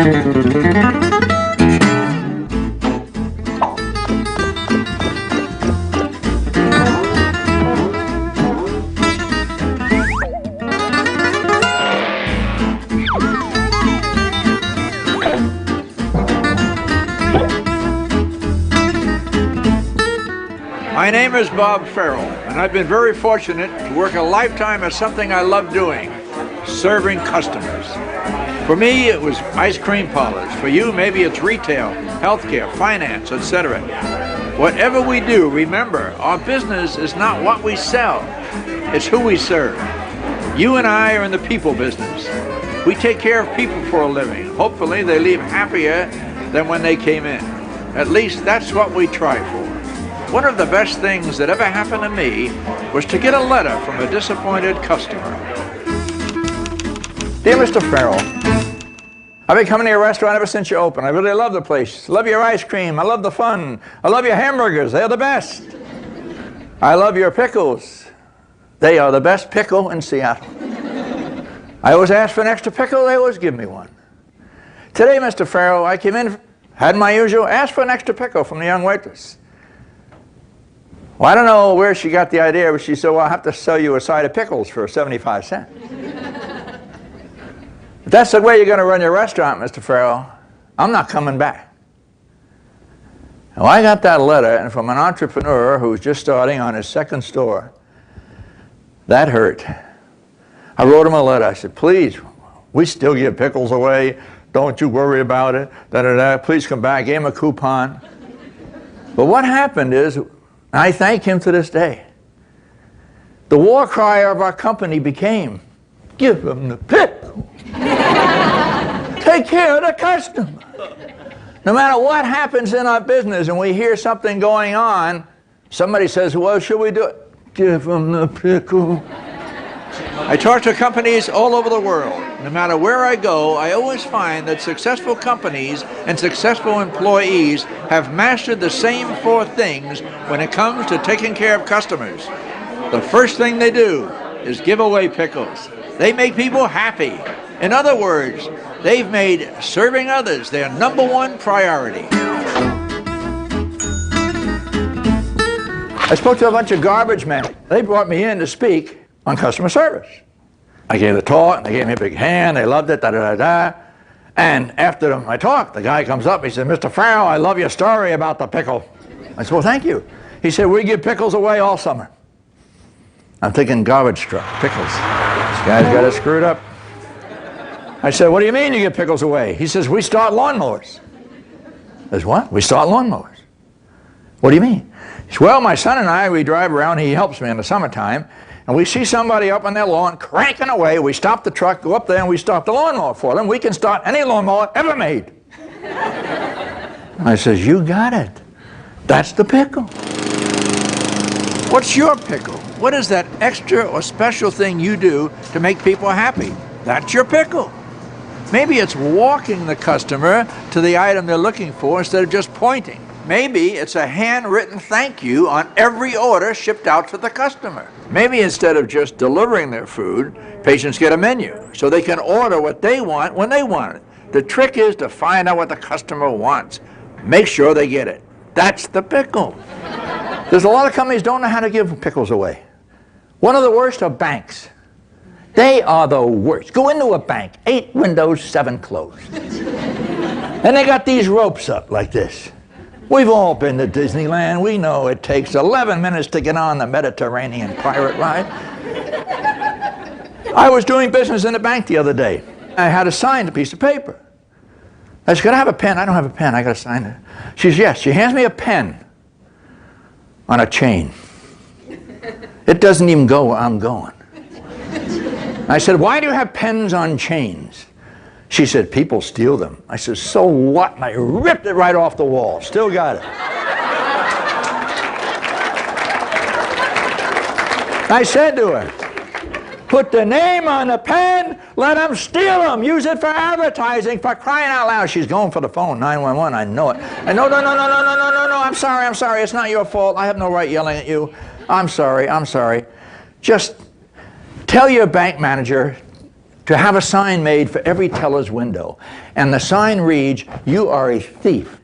My name is Bob Farrell, and I've been very fortunate to work a lifetime at something I love doing, serving customers. For me, it was ice cream parlors. For you, maybe it's retail, healthcare, finance, etc. Whatever we do, remember, our business is not what we sell, it's who we serve. You and I are in the people business. We take care of people for a living. Hopefully, they leave happier than when they came in. At least that's what we try for. One of the best things that ever happened to me was to get a letter from a disappointed customer. Dear Mr. Farrell, I've been coming to your restaurant ever since you opened. I really love the place. Love your ice cream. I love the fun. I love your hamburgers. They're the best. I love your pickles. They are the best pickle in Seattle. I always ask for an extra pickle. They always give me one. Today, Mr. Farrell, I came in, had my usual, asked for an extra pickle from the young waitress. Well, I don't know where she got the idea, but she said, well, I'll have to sell you a side of pickles for 75 cents. If that's the way you're going to run your restaurant, Mr. Farrell, I'm not coming back. Well, I got that letter, and from an entrepreneur who's just starting on his second store, that hurt. I wrote him a letter. I said, please, we still give pickles away. Don't you worry about it. Da-da-da. Please come back. Gave him a coupon. But what happened is, I thank him to this day. The war cry of our company became, give them the pickle. Take care of the customer. No matter what happens in our business and we hear something going on, somebody says, well, should we do it? Give them the pickle. I talk to companies all over the world. No matter where I go, I always find that successful companies and successful employees have mastered the same four things when it comes to taking care of customers. The first thing they do is give away pickles. They make people happy. In other words, they've made serving others their #1 priority. I spoke to a bunch of garbage men. They brought me in to speak on customer service. I gave the talk, and they gave me a big hand, they loved it, da-da-da-da. And after my talk, the guy comes up, he said, Mr. Farrell, I love your story about the pickle. I said, well, thank you. He said, we give pickles away all summer. I'm thinking garbage truck, pickles. This guy's got it screwed up. I said, what do you mean you give pickles away? He says, we start lawnmowers. I said, what? We start lawnmowers. What do you mean? He said, well, my son and I, we drive around, he helps me in the summertime, and we see somebody up on their lawn cranking away. We stop the truck, go up there, and we stop the lawnmower for them. We can start any lawnmower ever made. I says, you got it. That's the pickle. What's your pickle? What is that extra or special thing you do to make people happy? That's your pickle. Maybe it's walking the customer to the item they're looking for instead of just pointing. Maybe it's a handwritten thank you on every order shipped out to the customer. Maybe instead of just delivering their food, patients get a menu so they can order what they want when they want it. The trick is to find out what the customer wants. Make sure they get it. That's the pickle. There's a lot of companies don't know how to give pickles away. One of the worst are banks. They are the worst. Go into a bank, 8 windows, 7 closed. And they got these ropes up like this. We've all been to Disneyland. We know it takes 11 minutes to get on the Mediterranean pirate ride. I was doing business in a bank the other day. I had to sign a piece of paper. I said, can I have a pen? I don't have a pen. I got to sign it. She says, yes. She hands me a pen on a chain. It doesn't even go where I'm going. I said, why do you have pens on chains? She said, people steal them. I said, so what? And I ripped it right off the wall. Still got it. I said to her, put the name on the pen, let them steal them. Use it for advertising, for crying out loud. She's going for the phone, 911, I know it. And no, I'm sorry, it's not your fault. I have no right yelling at you. I'm sorry. Just tell your bank manager to have a sign made for every teller's window. And the sign reads, "You are a thief,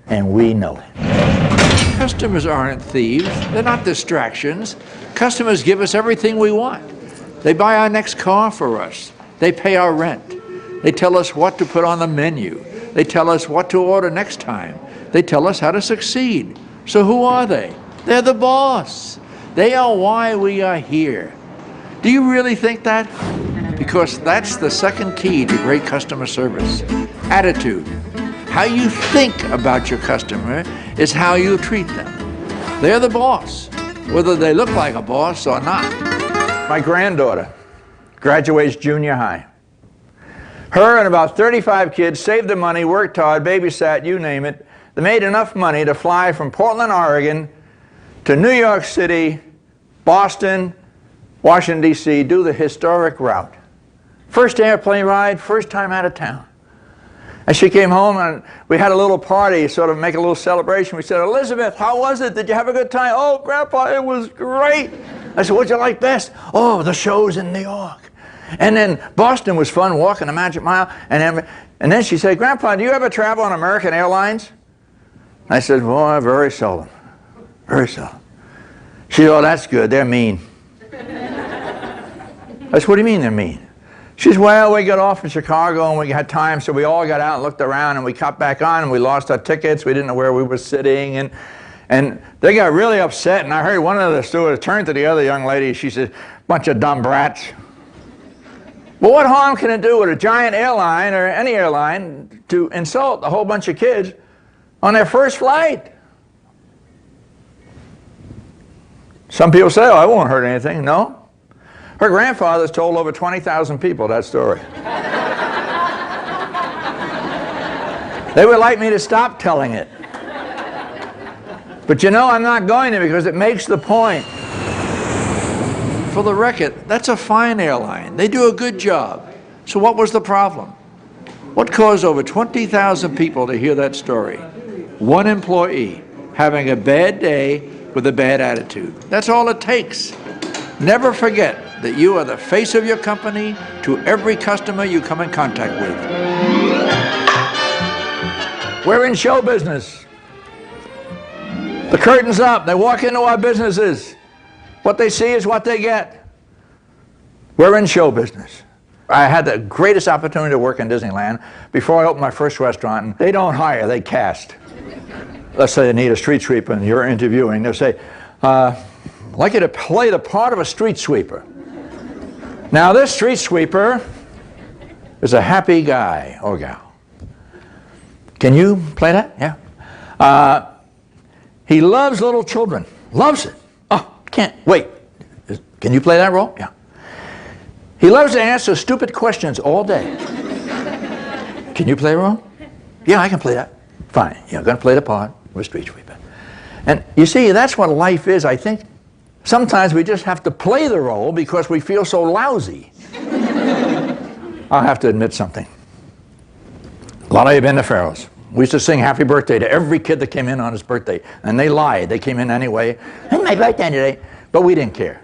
and we know it." Customers aren't thieves. They're not distractions. Customers give us everything we want. They buy our next car for us. They pay our rent. They tell us what to put on the menu. They tell us what to order next time. They tell us how to succeed. So who are they? They're the boss. They are why we are here. Do you really think that? Because that's the second key to great customer service. Attitude. How you think about your customer is how you treat them. They're the boss, whether they look like a boss or not. My granddaughter graduates junior high. Her and about 35 kids saved the money, worked hard, babysat, you name it. They made enough money to fly from Portland, Oregon to New York City, Boston, Washington, D.C., do the historic route. First airplane ride, first time out of town. And she came home and we had a little party, sort of make a little celebration. We said, "Elizabeth, how was it? Did you have a good time?" "Oh, Grandpa, it was great." I said, "What'd you like best?" "Oh, the shows in New York. And then Boston was fun, walking the Magic Mile." And then she said, "Grandpa, do you ever travel on American Airlines?" I said, "Well, very seldom. Very seldom." She said, "Oh, that's good. They're mean." I said, "What do you mean they're mean?" She said, "Well, we got off in Chicago and we had time, so we all got out and looked around and we got back on and we lost our tickets. We didn't know where we were sitting. And they got really upset. And I heard one of the stewards turn to the other young lady. She said, 'Bunch of dumb brats.'" Well, what harm can it do with a giant airline or any airline to insult a whole bunch of kids on their first flight? Some people say, "Oh, I won't hurt anything." No. Her grandfather's told over 20,000 people that story. They would like me to stop telling it. But you know, I'm not going to, because it makes the point. For the record, that's a fine airline. They do a good job. So what was the problem? What caused over 20,000 people to hear that story? One employee having a bad day with a bad attitude. That's all it takes. Never forget that you are the face of your company to every customer you come in contact with. We're in show business. The curtain's up. They walk into our businesses. What they see is what they get. We're in show business. I had the greatest opportunity to work in Disneyland before I opened my first restaurant. And they don't hire, they cast. Let's say they need a street sweeper and you're interviewing. They'll say, "I'd like you to play the part of a street sweeper. Now this street sweeper is a happy guy or gal. Can you play that?" "Yeah." "He loves little children. Loves it. Oh, can't wait. Can you play that role?" "Yeah." "He loves to answer stupid questions all day. Can you play the role?" "Yeah, I can play that." "Fine. You're going to play the part of a street sweeper." And you see, that's what life is, I think. Sometimes we just have to play the role because we feel so lousy. I'll have to admit something. A lot of you have been to Pharaoh's. We used to sing happy birthday to every kid that came in on his birthday. And they lied. They came in anyway. "It's my birthday today." But we didn't care.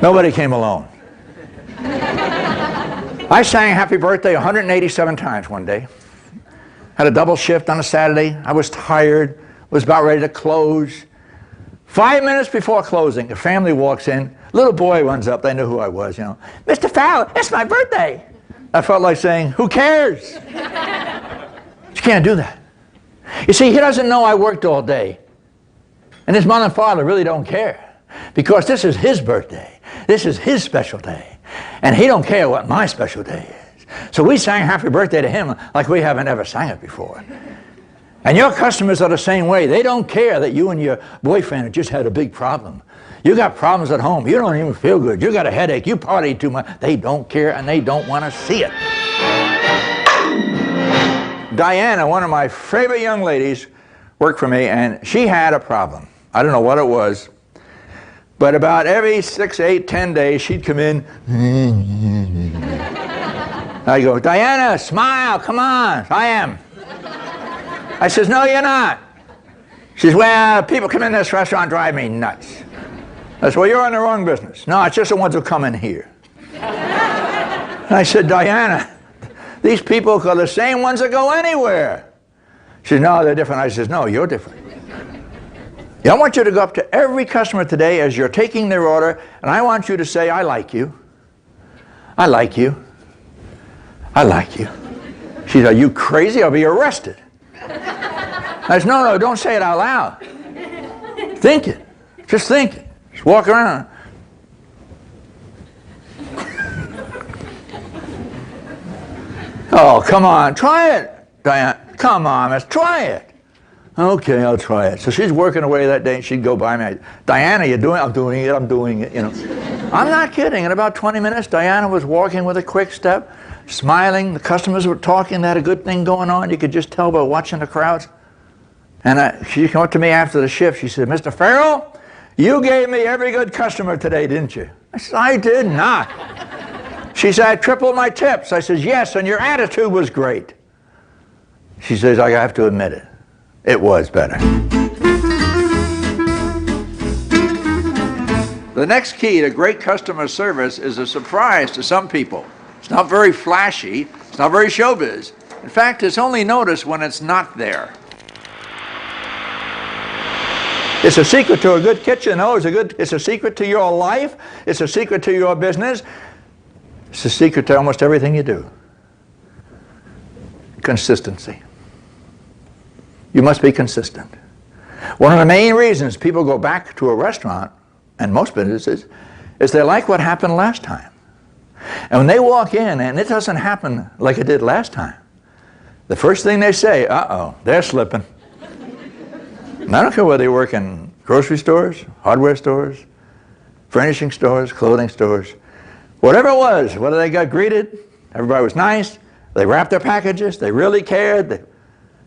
Nobody came alone. I sang happy birthday 187 times one day. Had a double shift on a Saturday. I was tired. Was about ready to close. 5 minutes before closing, a family walks in. Little boy runs up. They knew who I was, you know. "Mr. Farrell, it's my birthday." I felt like saying, "Who cares?" You can't do that. You see, he doesn't know I worked all day. And his mother and father really don't care. Because this is his birthday. This is his special day. And he don't care what my special day is. So we sang happy birthday to him like we haven't ever sang it before. And your customers are the same way. They don't care that you and your boyfriend have just had a big problem. You got problems at home. You don't even feel good. You got a headache. You party too much. They don't care and they don't want to see it. Diana, one of my favorite young ladies, worked for me, and she had a problem. I don't know what it was, but about every 6, 8, 10 days, she'd come in. I go, "Diana, smile, come on." "I am." I says, "No, you're not." She says, "Well, people come in this restaurant drive me nuts." I said, "Well, you're in the wrong business." "No, it's just the ones who come in here." And I said, Diana, these people are the same ones that go anywhere. She said, no, they're different. I said, no, you're different. I want you to go up to every customer today as you're taking their order, and I want you to say, I like you. I like you. I like you. She said, are you crazy? I'll be arrested. I said, no, don't say it out loud. Think it. Just think it. Just walk around. Oh, come on. Try it, Diane. Come on, let's try it. Okay, I'll try it. So she's working away that day, and she'd go by me. Diana, you doing it? I'm doing it. I'm doing it. You know, I'm not kidding. In about 20 minutes, Diana was walking with a quick step, smiling. The customers were talking. They had a good thing going on. You could just tell by watching the crowds. And she came up to me after the shift. She said, Mr. Farrell, you gave me every good customer today, didn't you? I said, I did not. She said, I tripled my tips. I said, yes, and your attitude was great. She says, I have to admit it. It was better. The next key to great customer service is a surprise to some people. It's not very flashy. It's not very showbiz. In fact, it's only noticed when it's not there. It's a secret to a good kitchen. No, it's a secret to your life. It's a secret to your business. It's a secret to almost everything you do. Consistency. You must be consistent. One of the main reasons people go back to a restaurant, and most businesses, is they like what happened last time. And when they walk in and it doesn't happen like it did last time, the first thing they say, uh-oh, they're slipping. And I don't care whether they work in grocery stores, hardware stores, furnishing stores, clothing stores, whatever it was, whether they got greeted, everybody was nice, they wrapped their packages, they really cared,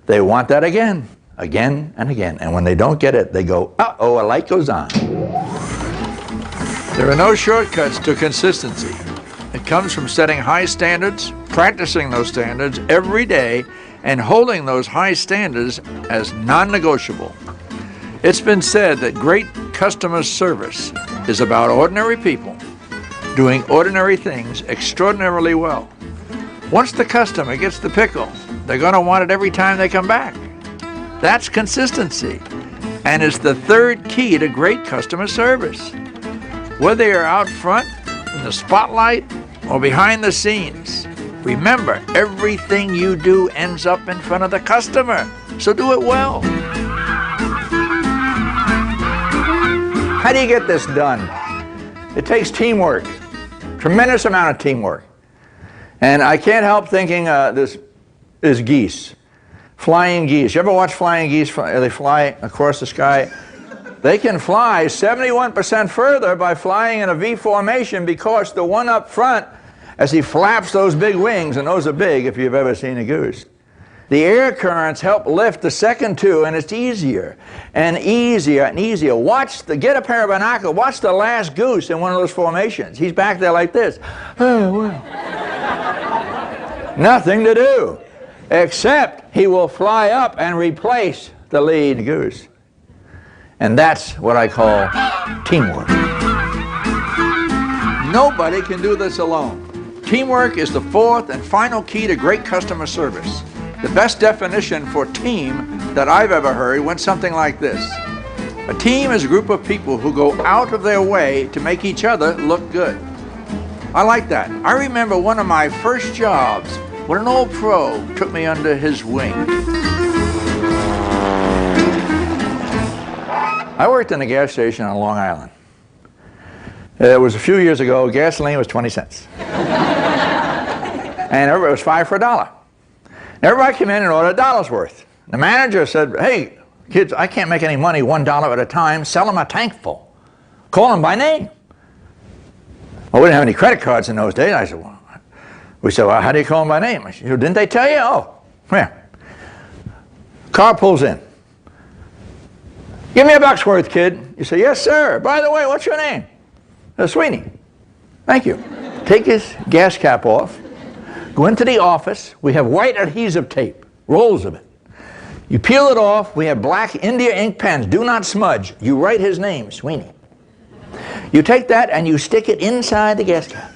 they want that again and again. And when they don't get it, they go, uh-oh, a light goes on. There are no shortcuts to consistency. It comes from setting high standards, practicing those standards every day, and holding those high standards as non-negotiable. It's been said that great customer service is about ordinary people doing ordinary things extraordinarily well. Once the customer gets the pickle, they're going to want it every time they come back. That's consistency, and it's the third key to great customer service. Whether you're out front, in the spotlight, or behind the scenes, remember, everything you do ends up in front of the customer, so do it well. How do you get this done? It takes teamwork, tremendous amount of teamwork. And I can't help thinking this is geese, flying geese. You ever watch flying geese? They fly across the sky. They can fly 71% further by flying in a V formation because the one up front, as he flaps those big wings, and those are big if you've ever seen a goose, the air currents help lift the second two, and it's easier and easier and easier. Get a pair of binoculars, watch the last goose in one of those formations. He's back there like this. Oh, well. Nothing to do, except he will fly up and replace the lead goose. And that's what I call teamwork. Nobody can do this alone. Teamwork is the fourth and final key to great customer service. The best definition for team that I've ever heard went something like this. A team is a group of people who go out of their way to make each other look good. I like that. I remember one of my first jobs when an old pro took me under his wing. I worked in a gas station on Long Island. It was a few years ago. Gasoline was 20 cents. And it was 5 for $1. Everybody came in and ordered $1 worth. The manager said, hey, kids, I can't make any money $1 at a time. Sell them a tank full. Call them by name. Well, we didn't have any credit cards in those days. I said, well, how do you call them by name? I said, well, didn't they tell you? Oh, yeah. Car pulls in. Give me $1 worth, kid. You say, yes, sir. By the way, what's your name? Sweeney. Thank you. Take his gas cap off. Go into the office. We have white adhesive tape, rolls of it. You peel it off. We have black India ink pens. Do not smudge. You write his name, Sweeney. You take that and you stick it inside the gas cap.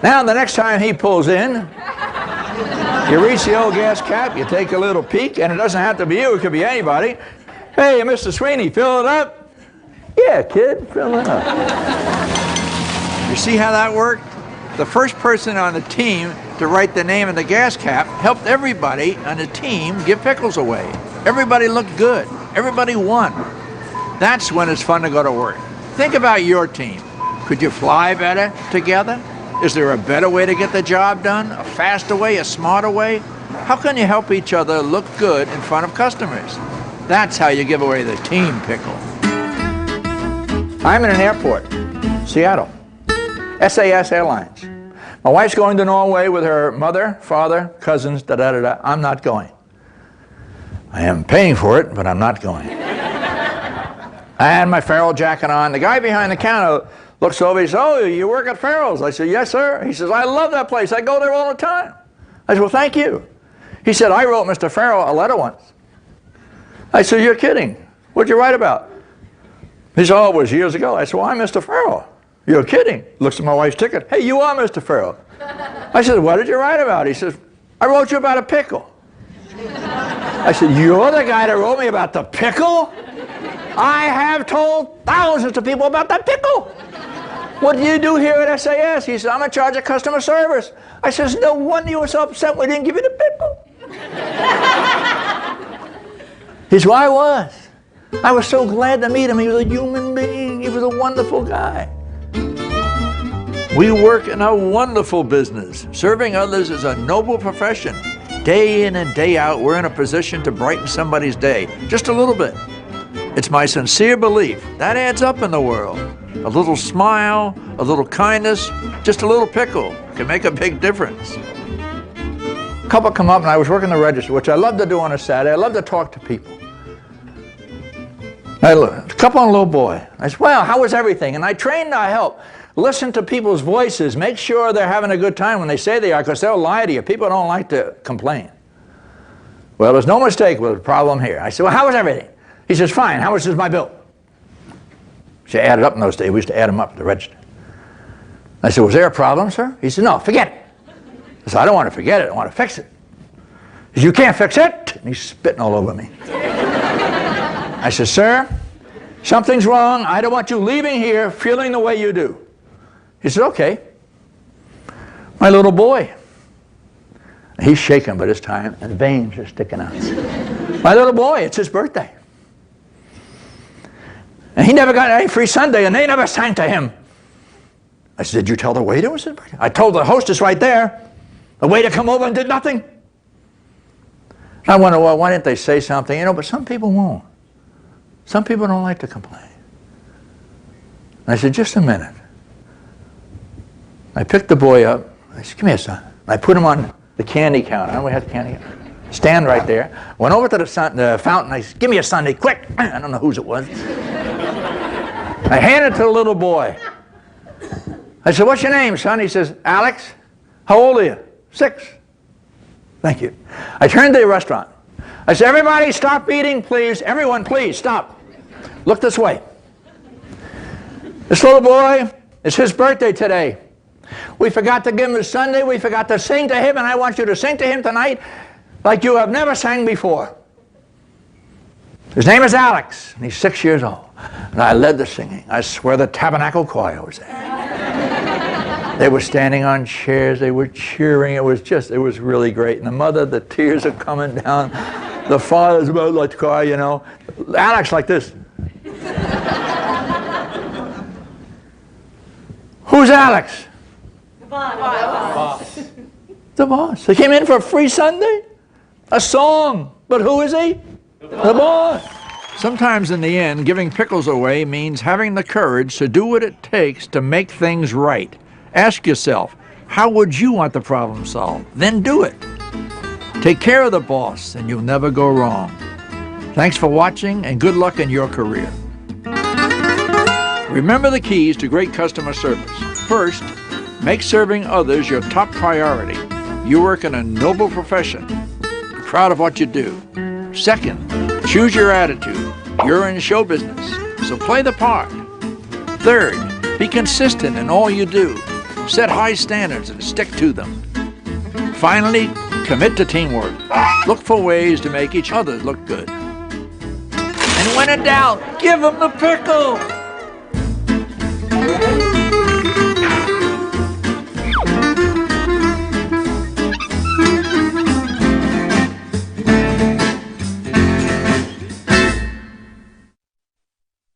Now, the next time he pulls in, you reach the old gas cap, you take a little peek, and it doesn't have to be you, it could be anybody. Hey, Mr. Sweeney, fill it up? Yeah, kid, fill it up. You see how that worked? The first person on the team to write the name of the gas cap helped everybody on the team give pickles away. Everybody looked good. Everybody won. That's when it's fun to go to work. Think about your team. Could you fly better together? Is there a better way to get the job done? A faster way? A smarter way? How can you help each other look good in front of customers? That's how you give away the team pickle. I'm in an airport, Seattle. SAS Airlines. My wife's going to Norway with her mother, father, cousins, da-da-da-da. I'm not going. I am paying for it, but I'm not going. I had my Farrell jacket on. The guy behind the counter looks over, he says, oh, you work at Farrell's? I said, yes, sir. He says, I love that place. I go there all the time. I said, well, thank you. He said, I wrote Mr. Farrell a letter once. I said, you're kidding. What'd you write about? He said, oh, it was years ago. I said, well, I'm Mr. Farrell. You're kidding. Looks at my wife's ticket. Hey, you are Mr. Farrell. I said, what did you write about? He says, I wrote you about a pickle. I said, you're the guy that wrote me about the pickle? I have told thousands of people about that pickle. What do you do here at SAS? He said, I'm in charge of customer service. I says, no wonder you were so upset we didn't give you the pickle. He said, well, I was. I was so glad to meet him. He was a human being. He was a wonderful guy. We work in a wonderful business. Serving others is a noble profession. Day in and day out, we're in a position to brighten somebody's day, just a little bit. It's my sincere belief that adds up in the world. A little smile, a little kindness, just a little pickle can make a big difference. A couple come up and I was working the register, which I love to do on a Saturday. I love to talk to people. A couple on a little boy. I said, well, how was everything? And I trained to help. Listen to people's voices. Make sure they're having a good time when they say they are, because they'll lie to you. People don't like to complain. Well, there's no mistake with the problem here. I said, well, how was everything? He says, fine. How much is my bill? She added up in those days. We used to add them up at the register. I said, was there a problem, sir? He said, no, forget it. I said, I don't want to forget it. I want to fix it. He said, you can't fix it. And he's spitting all over me. I said, sir, something's wrong. I don't want you leaving here feeling the way you do. He said, okay. My little boy. He's shaking by this time, and veins are sticking out. My little boy, it's his birthday. And he never got any free Sunday, and they never sang to him. I said, did you tell the waiter it was his birthday? I told the hostess right there. The waiter come over and did nothing. I wonder, well, why didn't they say something? You know, but some people won't. Some people don't like to complain. And I said, just a minute. I picked the boy up. I said, come here, son. I put him on the candy counter. I don't know, we had the candy counter. Stand right there. Went over to the fountain. I said, give me a sundae, quick. I don't know whose it was. I handed it to the little boy. I said, what's your name, son? He says, Alex. How old are you? 6. Thank you. I turned to the restaurant. I said, everybody stop eating, please. Everyone, please, stop. Look this way. This little boy, it's his birthday today. We forgot to give him his sundae. We forgot to sing to him, and I want you to sing to him tonight like you have never sang before. His name is Alex, and he's 6 years old. And I led the singing. I swear the Tabernacle Choir was there. They were standing on chairs. They were cheering. It was really great. And the mother, the tears are coming down. The father's about like to cry, you know. Alex like this. Who's Alex? The boss. The boss. He came in for a free Sunday? A song. But who is he? The boss. Sometimes in the end, giving pickles away means having the courage to do what it takes to make things right. Ask yourself, how would you want the problem solved? Then do it. Take care of the boss, and you'll never go wrong. Thanks for watching, and good luck in your career. Remember the keys to great customer service. First, make serving others your top priority. You work in a noble profession. Be proud of what you do. Second, choose your attitude. You're in show business, so play the part. Third, be consistent in all you do. Set high standards and stick to them. Finally, commit to teamwork. Look for ways to make each other look good. And when in doubt, give them the pickle!